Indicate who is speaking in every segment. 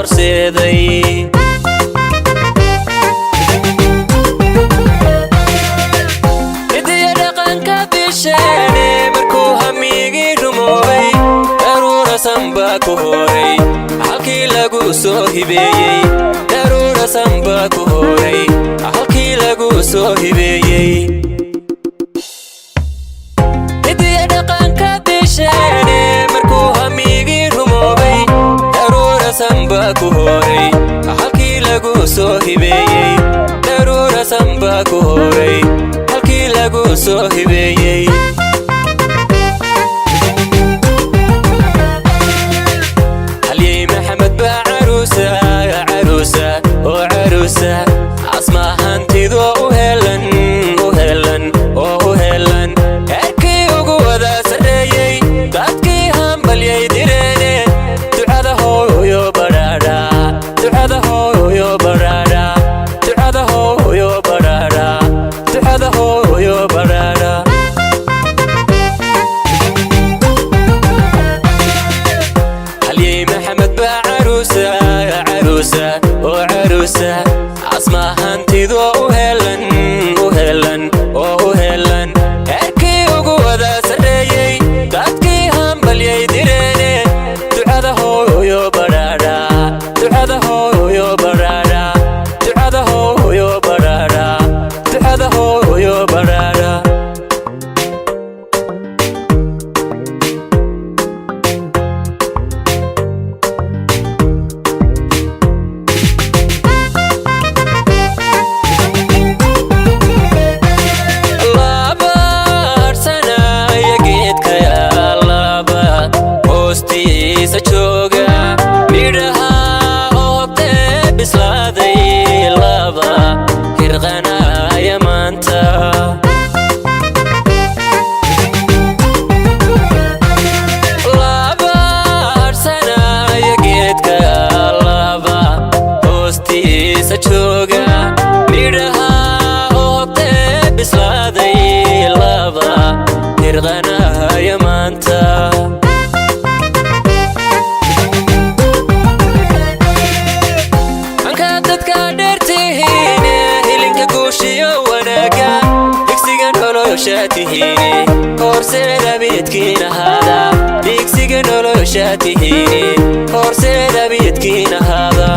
Speaker 1: horseeday idiya dhaqanka bisheene markuu hamigii rumoobay daruura samba ku horay halkii lagu soo hibeeyey daruura samba ku horay halkii lagu soo hibeeyey idiya dhaqanka bisheene markuu hamigii rumoobay daruura samba ku horay halkii lagu soo hibeeyey daruura samba ku horay halkii lagu soo hibeeyey halyey maxamed baa caruusa caruusa oo caruusa asma hantido u helan oo u helan erkii ugu wada sarreeyey dadkii hambalyay direene ducada hooyo badhaadha ducada hooyo badhaadha ducada hooyo badhaadha ducada hooyo badhaadha halyey maxamed baa caruusa caruusa oo caruusa asma hantido u helan oo u helan erkii ugu wada sarreeyey dadkii hambalyay direene ducada hooyo badhaadha ducada hooyo badhaadha ducada hooyo badhaadha ducada hooyo badhaadha jooga midhaha hoobtee bislaaday laba hirqanaya maanta laba harsanaya geedka laba hoostiisa jooga midhaha hoobtee bislaaday laba hirqanaya maanta horseeda bidkiina hada digsiga nolosha tihiine horseeda bidkiina hada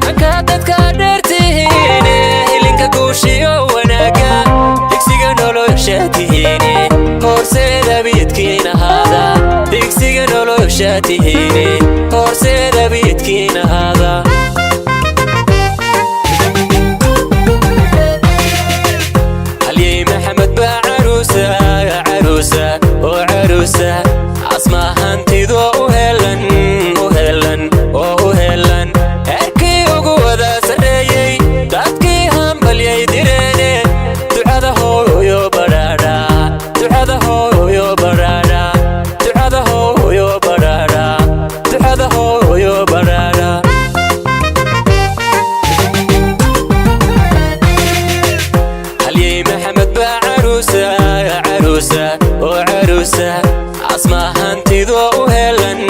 Speaker 1: anka dadka dheertihiine hilinka guushiyo wanaaga digsiga nolosha tihiine horseeda bidkiina hada digsiga nolosha tihiine horseeda bidkiina hada asma hantido u helan oo u helan erkii ugu wada sarreeyey dadkii hambalyay direene ducada hooyo badhaadha ducada hooyo badhaadha ducada hooyo badhaadha ducada hooyo badhaadha halyey maxamed baa caruusa caruusa oo caruusa asma hantido u helan